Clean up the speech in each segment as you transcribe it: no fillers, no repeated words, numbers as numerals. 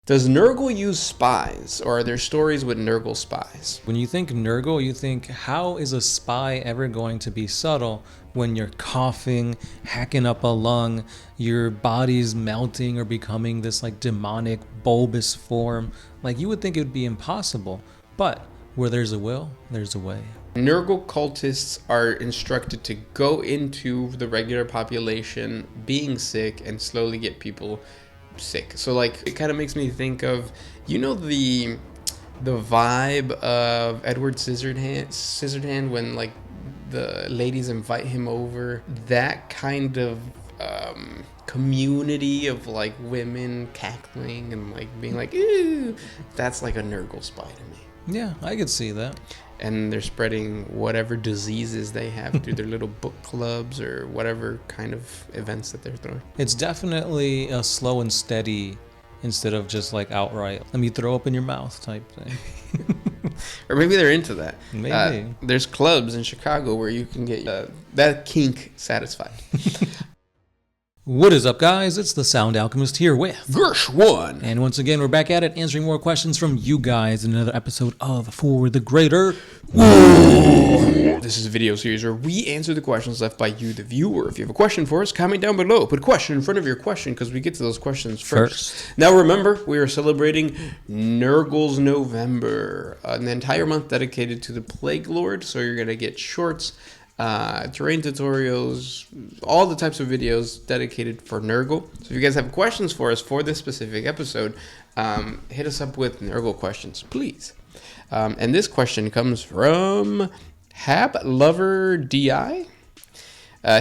Does Nurgle use spies, or are there stories with Nurgle spies? When you think Nurgle, you think, how is a spy ever going to be subtle when you're coughing, hacking up a lung, your body's melting or becoming this like demonic bulbous form? Like, you would think it would be impossible, but where there's a will, there's a way. Nurgle cultists are instructed to go into the regular population being sick and slowly get people sick. So like, it kind of makes me think of, you know, the vibe of Edward Scissorhand when like the ladies invite him over, that kind of community of like women cackling and like being like, ooh, that's like a Nurgle spy to me. Yeah, I could see that. And they're spreading whatever diseases they have through their little book clubs or whatever kind of events that they're throwing. It's definitely a slow and steady instead of just like outright, let me throw up in your mouth type thing. Or maybe they're into that. Maybe. There's clubs in Chicago where you can get that kink satisfied. What is up, guys? It's the Sound Alchemist here with Gersh1. And once again, we're back at it, answering more questions from you guys in another episode of For the Greater. This is a video series where we answer the questions left by you, the viewer. If you have a question for us, comment down below. Put a question in front of your question because we get to those questions first. Now remember, we are celebrating Nurgle's November, an entire month dedicated to the Plague Lord. So you're going to get shorts, terrain tutorials, all the types of videos dedicated for Nurgle. So if you guys have questions for us for this specific episode, hit us up with Nurgle questions, please. And this question comes from Hab Lover DI.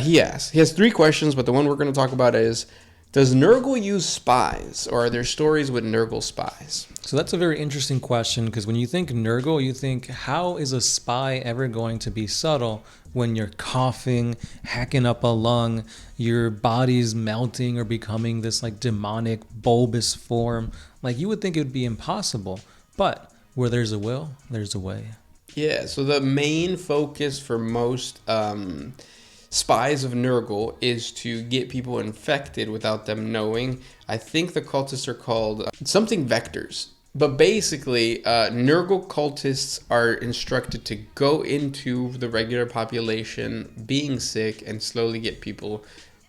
He has three questions, but the one we're going to talk about is, does Nurgle use spies, or are there stories with Nurgle spies? So that's a very interesting question, because when you think Nurgle, you think, how is a spy ever going to be subtle when you're coughing, hacking up a lung, your body's melting or becoming this like demonic bulbous form? Like, you would think it would be impossible, but where there's a will, there's a way. Yeah, so the main focus for most spies of Nurgle is to get people infected without them knowing. I think the cultists are called something vectors. But basically, Nurgle cultists are instructed to go into the regular population being sick and slowly get people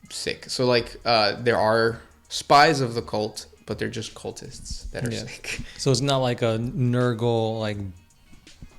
sick. So like, there are spies of the cult, but they're just cultists that are sick. So it's not like a Nurgle, like,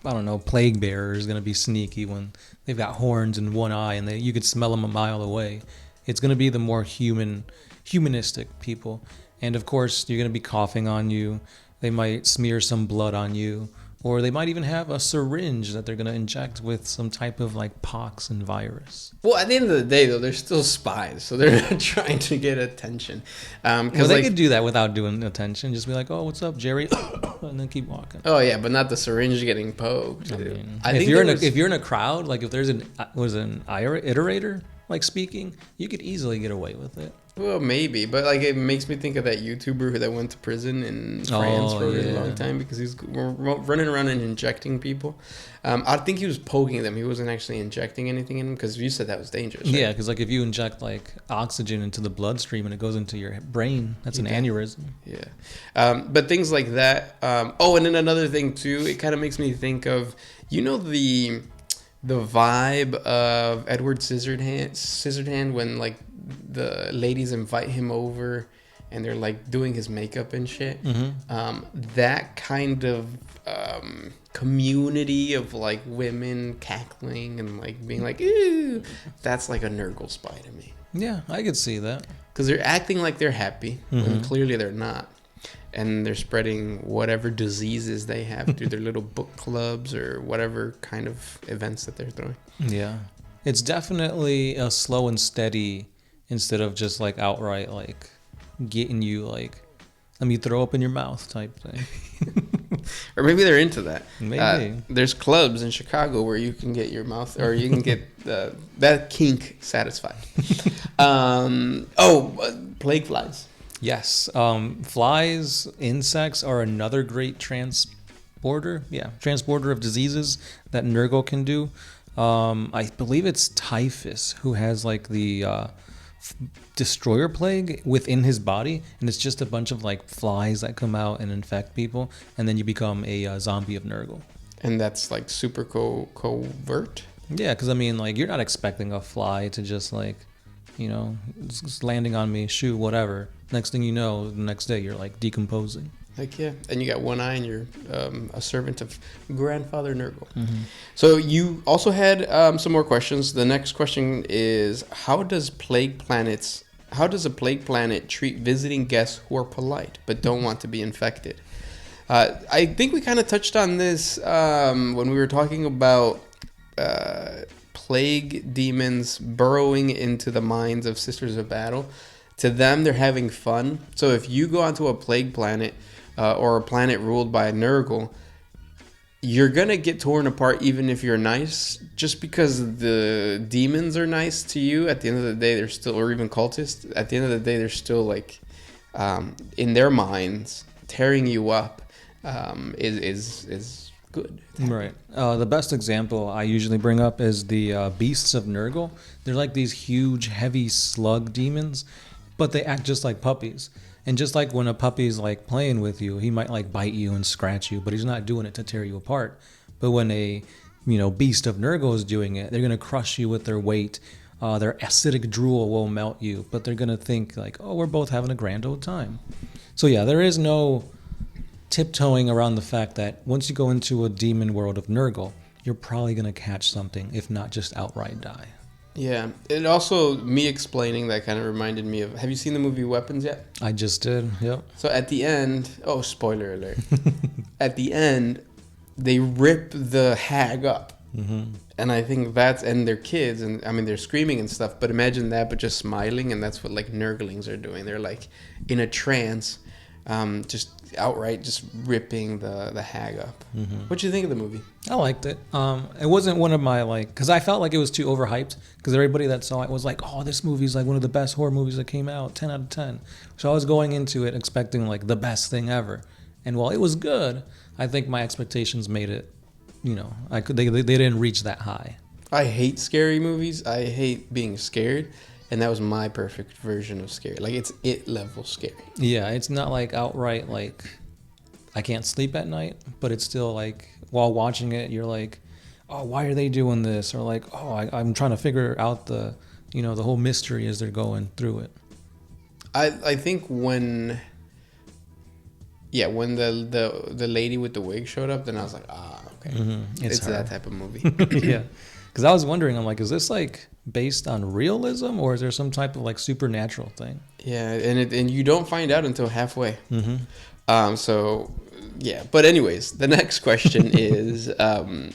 I don't know, plague bearer is going to be sneaky when they've got horns and one eye and you could smell them a mile away. It's going to be the more humanistic people. And of course, you're going to be coughing on you. They might smear some blood on you, or they might even have a syringe that they're going to inject with some type of like pox and virus. Well, at the end of the day, though, they're still spies, so they're not trying to get attention. Well, they could do that without doing attention. Just be like, "Oh, what's up, Jerry?" and then keep walking. Oh yeah, but not the syringe getting poked. I mean, if you're in a crowd, like if there's an iterator like speaking, you could easily get away with it. Well, maybe, but like it makes me think of that YouTuber that went to prison in France for a really long time because he's running around and injecting people. I think he was poking them. He wasn't actually injecting anything in them because you said that was dangerous. Right? Yeah, because like if you inject like oxygen into the bloodstream and it goes into your brain, that's an aneurysm. Yeah, but things like that. Oh, and then another thing too, it kind of makes me think of, you know, the vibe of Edward Scissorhand when like the ladies invite him over and they're like doing his makeup and shit. Mm-hmm. That kind of community of like women cackling and like being like, ooh, that's like a Nurgle spy to me. Yeah, I could see that. Because they're acting like they're happy when clearly they're not. And they're spreading whatever diseases they have through their little book clubs or whatever kind of events that they're throwing. Yeah. It's definitely a slow and steady instead of just like outright like getting you like, let me throw up in your mouth type thing. Or maybe they're into that. Maybe. There's clubs in Chicago where you can get your mouth, or you can get that kink satisfied. Plague flies. Yes. Flies, insects are another great transporter. Yeah, transporter of diseases that Nurgle can do. I believe it's Typhus who has like the destroyer plague within his body, and it's just a bunch of like flies that come out and infect people, and then you become a zombie of Nurgle. And that's like super covert. Yeah, because I mean, like, you're not expecting a fly to just like, just landing on me, shoot, whatever. Next thing you know, the next day you're like decomposing. Like, yeah, and you got one eye and you're a servant of Grandfather Nurgle. Mm-hmm. So you also had some more questions. The next question is, how does a plague planet treat visiting guests who are polite but don't want to be infected? I think we kind of touched on this when we were talking about plague demons burrowing into the minds of Sisters of Battle. To them, they're having fun. So if you go onto a plague planet, or a planet ruled by a Nurgle, you're gonna get torn apart even if you're nice. Just because the demons are nice to you, at the end of the day, they're still, or even cultists, at the end of the day, they're still like, in their minds, tearing you up is good. Right. The best example I usually bring up is the beasts of Nurgle. They're like these huge, heavy slug demons, but they act just like puppies. And just like when a puppy's like playing with you, he might like bite you and scratch you, but he's not doing it to tear you apart. But when a beast of Nurgle is doing it, they're gonna crush you with their weight. Their acidic drool will melt you, but they're gonna think like, oh, we're both having a grand old time. So yeah, there is no tiptoeing around the fact that once you go into a demon world of Nurgle, you're probably gonna catch something, if not just outright die. Yeah, it also, me explaining that kind of reminded me of, have you seen the movie Weapons yet? I just did, yep. So at the end, oh, spoiler alert. At the end, they rip the hag up. Mm-hmm. And I think and they're kids, and I mean, they're screaming and stuff, but imagine that, but just smiling, and that's what like Nurglings are doing. They're like in a trance, just outright just ripping the hag up. Mm-hmm. What do you think of the movie? I liked it. It wasn't one of my because I felt like it was too overhyped, because everybody that saw it was like, oh, this movie's like one of the best horror movies that came out, 10 out of 10. So I was going into it expecting like the best thing ever, and while it was good, I think my expectations made it, they didn't reach that high. I hate scary movies. I hate being scared. And that was my perfect version of scary. Like, it's it level scary. Yeah, it's not like outright like I can't sleep at night, but it's still like while watching it, you're like, oh, why are they doing this? Or like, oh, I'm trying to figure out the whole mystery as they're going through it. I think when the lady with the wig showed up, then I was like, okay, mm-hmm. It's that type of movie. Yeah. Because I was wondering, I'm like, is this like based on realism, or is there some type of like supernatural thing? Yeah, and you don't find out until halfway. Mm-hmm. So yeah, but anyways, the next question is,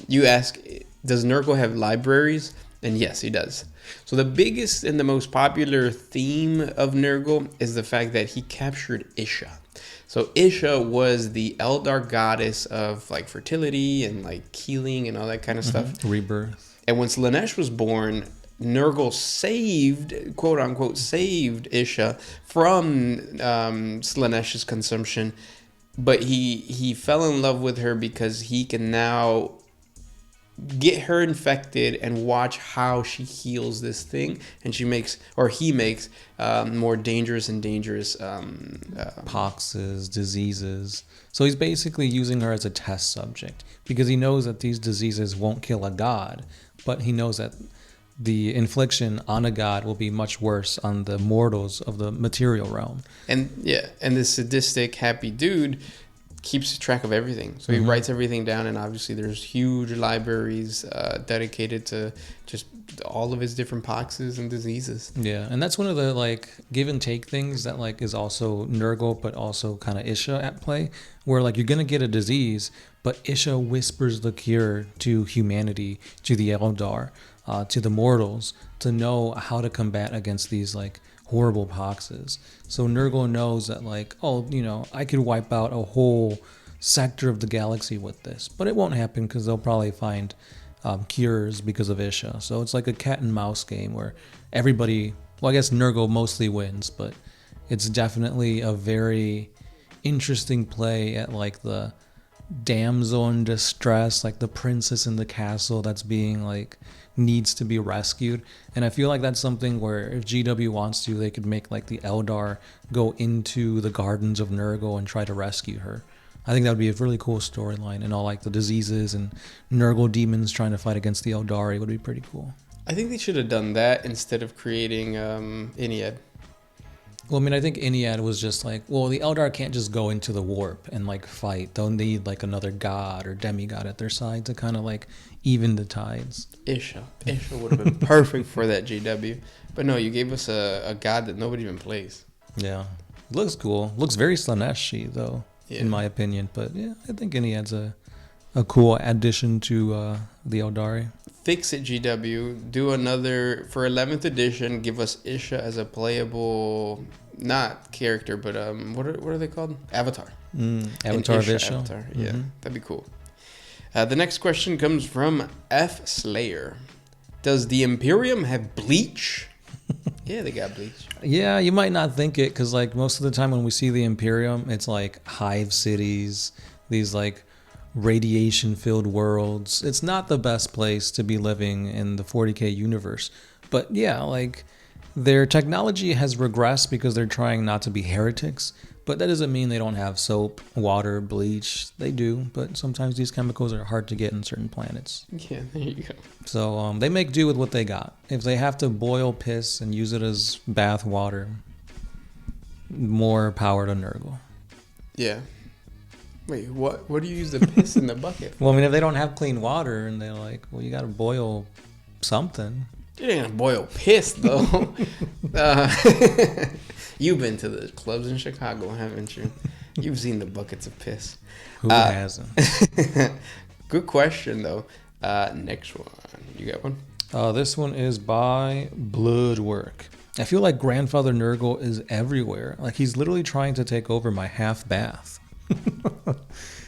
you ask, does Nurgle have libraries? And yes, he does. So the biggest and the most popular theme of Nurgle is the fact that he captured Isha. So Isha was the Eldar goddess of like fertility and like healing and all that kind of stuff. Rebirth. And when Slaanesh was born, Nurgle saved, quote unquote, saved Isha from Slaanesh's consumption. But he fell in love with her because he can now get her infected and watch how she heals this thing, and he makes more dangerous and dangerous poxes, diseases. So he's basically using her as a test subject, because he knows that these diseases won't kill a god, but he knows that the infliction on a god will be much worse on the mortals of the material realm. And this sadistic happy dude keeps track of everything. So he writes everything down, and obviously there's huge libraries dedicated to just all of his different poxes and diseases. Yeah, and that's one of the like give and take things that like is also Nurgle, but also kind of Isha at play, where like you're gonna get a disease, but Isha whispers the cure to humanity, to the Eldar, to the mortals, to know how to combat against these like horrible poxes. So Nurgle knows that like, I could wipe out a whole sector of the galaxy with this, but it won't happen because they'll probably find cures because of Isha. So it's like a cat and mouse game where everybody, I guess Nurgle mostly wins, but it's definitely a very interesting play at like the damsel in distress, like the princess in the castle that's being like needs to be rescued. And I feel like that's something where if GW wants to, they could make like the Eldar go into the gardens of Nurgle and try to rescue her. I think that would be a really cool storyline, and all like the diseases and Nurgle demons trying to fight against the Eldari would be pretty cool. I think they should have done that instead of creating Iniad. Well, I mean, I think Iniad was just like, well, the Eldar can't just go into the warp and like fight. They'll need like another god or demigod at their side to kind of like even the tides. Isha would have been perfect for that GW. But no, you gave us a god that nobody even plays. Yeah. Looks cool. Looks very Slanesh-y though, in my opinion. But yeah, I think Iniad's a cool addition to the Eldari. Fix it, GW. Do another, for 11th edition, give us Isha as a playable, not character, but what are they called? Avatar. Avatar of Isha. Avatar. Yeah, that'd be cool. The next question comes from F. Slayer. Does the Imperium have bleach? Yeah, they got bleach. Yeah, you might not think it, because like most of the time when we see the Imperium, it's like hive cities, these like radiation-filled worlds. It's not the best place to be living in the 40K universe. But yeah, like their technology has regressed because they're trying not to be heretics. But that doesn't mean they don't have soap, water, bleach. They do, but sometimes these chemicals are hard to get in certain planets. Yeah, there you go. So they make do with what they got. If they have to boil piss and use it as bath water, more power to Nurgle. Yeah. Wait, what do you use the piss in the bucket for? Well, I mean, if they don't have clean water and they're like, well, you got to boil something. You ain't gonna boil piss, though. You've been to the clubs in Chicago, haven't you? You've seen the buckets of piss. Who hasn't? Good question, though. Next one. You got one? This one is by Bloodwork. I feel like Grandfather Nurgle is everywhere. Like, he's literally trying to take over my half bath.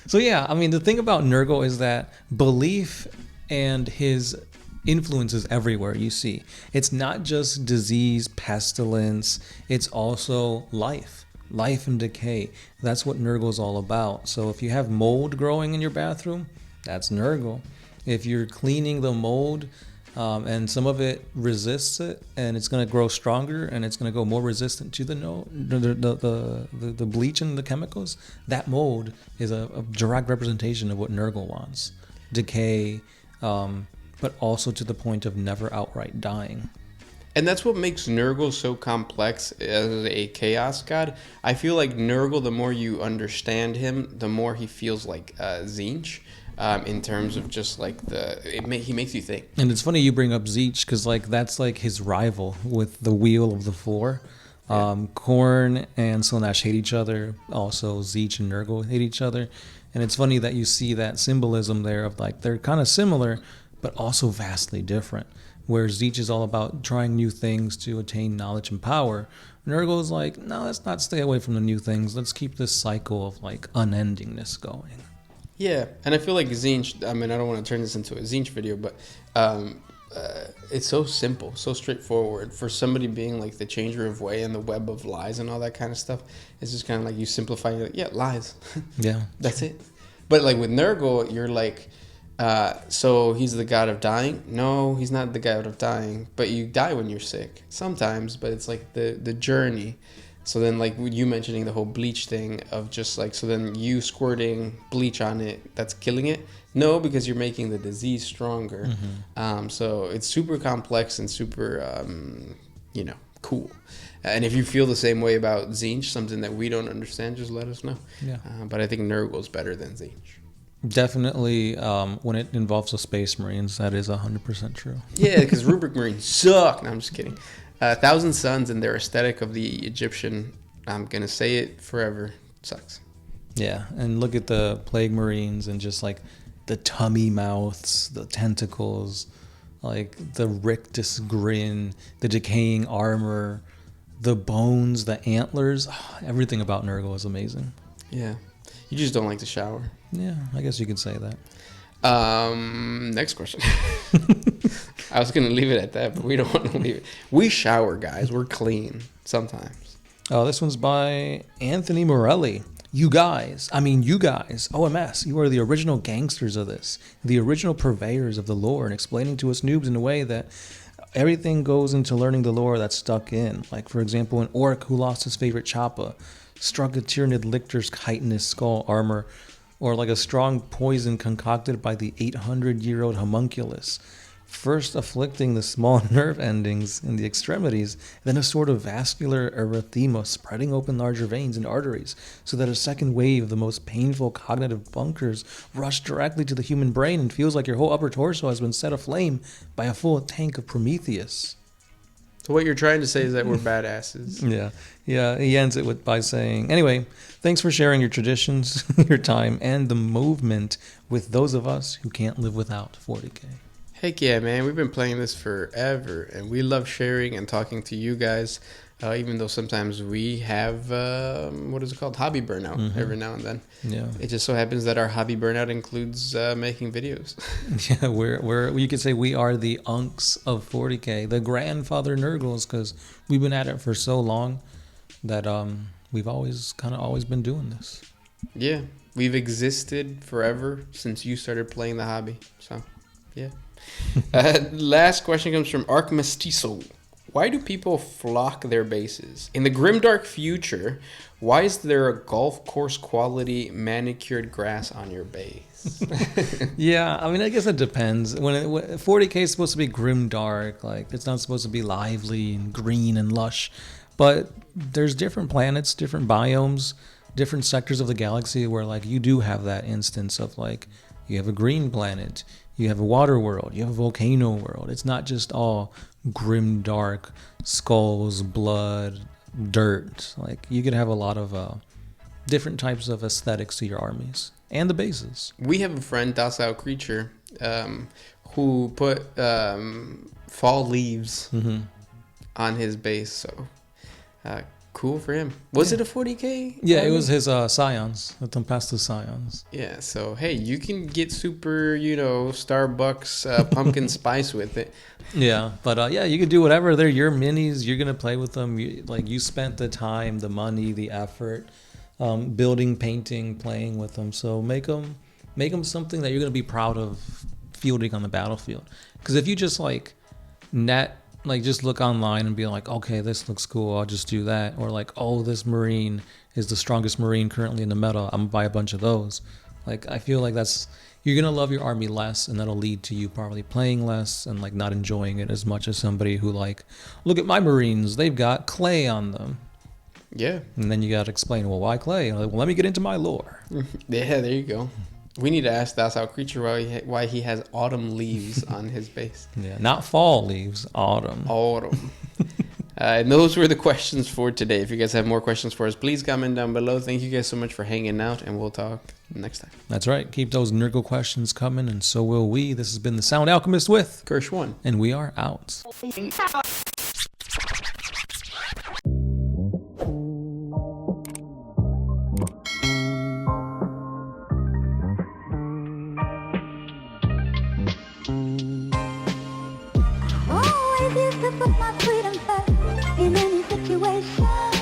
So yeah, I mean, the thing about Nurgle is that belief and his influence is everywhere you see. It's not just disease, pestilence, it's also life and decay. That's what Nurgle's all about. So if you have mold growing in your bathroom, that's Nurgle. If you're cleaning the mold, and some of it resists it, and it's going to grow stronger, and it's going to go more resistant to the bleach and the chemicals. That mold is a direct representation of what Nurgle wants: decay, but also to the point of never outright dying. And that's what makes Nurgle so complex as a chaos god. I feel like Nurgle, the more you understand him, the more he feels like Tzeentch. In terms of just like he makes you think. And it's funny you bring up Tzeentch, because like that's like his rival with the Wheel of the Four. Khorne and Slanesh hate each other. Also Tzeentch and Nurgle hate each other. And it's funny that you see that symbolism there of like they're kind of similar, but also vastly different. Where Tzeentch is all about trying new things to attain knowledge and power. Nurgle is like, no, let's not stay away from the new things. Let's keep this cycle of like unendingness going. Yeah, and I feel like Tzeentch, I mean, I don't want to turn this into a Tzeentch video, but it's so simple, so straightforward. For somebody being like the changer of way and the web of lies and all that kind of stuff, it's just kind of like you simplify, you're like, yeah, lies. Yeah. That's it. But like with Nurgle, you're like, so he's the god of dying? No, he's not the god of dying, but you die when you're sick. Sometimes, but it's like the journey. So then, like you mentioning the whole bleach thing of just like, so then you squirting bleach on it, that's killing it? No, because you're making the disease stronger. Mm-hmm. So it's super complex and super, cool. And if you feel the same way about Tzeentch, something that we don't understand, just let us know. Yeah. But I think Nurgle's better than Tzeentch. Definitely, when it involves the Space Marines, that is 100% true. Yeah, because Rubric Marines suck. No, I'm just kidding. Thousand Suns and their aesthetic of the Egyptian, I'm going to say it forever, sucks. Yeah, and look at the Plague Marines and just like the tummy mouths, the tentacles, like the rictus grin, the decaying armor, the bones, the antlers. Oh, everything about Nurgle is amazing. Yeah, you just don't like to shower. Yeah, I guess you could say that. Next question. I was going to leave it at that, but we don't want to leave it. We shower, guys. We're clean sometimes. Oh, this one's by Anthony Morelli. You guys, OMS, you are the original gangsters of this, the original purveyors of the lore, and explaining to us noobs in a way that everything goes into learning the lore that's stuck in. Like, for example, an orc who lost his favorite choppa, struck a Tyranid lictor's chitinous skull armor, or like a strong poison concocted by the 800-year-old homunculus, first afflicting the small nerve endings in the extremities, then a sort of vascular erythema spreading open larger veins and arteries, so that a second wave of the most painful cognitive bunkers rush directly to the human brain and feels like your whole upper torso has been set aflame by a full tank of Prometheus. So what you're trying to say is that we're badasses. Yeah. He ends it by saying, anyway, thanks for sharing your traditions, your time, and the movement with those of us who can't live without 40K. Heck yeah, man. We've been playing this forever, and we love sharing and talking to you guys, even though sometimes we have, hobby burnout every now and then. Yeah. It just so happens that our hobby burnout includes making videos. Yeah, we're you could say we are the unks of 40K, the grandfather Nurgles, because we've been at it for so long that we've always been doing this. Yeah, we've existed forever since you started playing the hobby. So, yeah. Last question comes from Arc Mestizo. Why do people flock their bases? In the grimdark future, why is there a golf course quality manicured grass on your base? Yeah, I mean, I guess it depends. When 40K is supposed to be grimdark, like it's not supposed to be lively and green and lush, but there's different planets, different biomes, different sectors of the galaxy where like you do have that instance of like you have a green planet, you have a water world, you have a volcano world. It's not just all grim, dark, skulls, blood, dirt. Like, you could have a lot of different types of aesthetics to your armies and the bases. We have a friend, Docile Creature, who put fall leaves on his base. So, cool for him. Was it a 40K? Yeah, it was his Scions, the Tempestus Scions. Yeah, so hey, you can get super, Starbucks pumpkin spice with it. Yeah, but yeah, you can do whatever. They're your minis. You're gonna play with them. You spent the time, the money, the effort, building, painting, playing with them. So make them something that you're gonna be proud of fielding on the battlefield. Because if you just just look online and be like, okay, this looks cool, I'll just do that. Or like, oh, this Marine is the strongest Marine currently in the meta, I'm gonna buy a bunch of those. Like, I feel like you're gonna love your army less, and that'll lead to you probably playing less and like not enjoying it as much as somebody who like, look at my Marines, they've got clay on them. Yeah. And then you gotta explain, well, why clay? Like, well, let me get into my lore. Yeah, there you go. We need to ask Docile Creature why he has autumn leaves on his base. Yeah, not fall leaves, autumn. Autumn. And those were the questions for today. If you guys have more questions for us, please comment down below. Thank you guys so much for hanging out, and we'll talk next time. That's right. Keep those Nurgle questions coming, and so will we. This has been the Sound Alchemist with Kirsch1. And we are out. Always used to put my freedom first in any situation.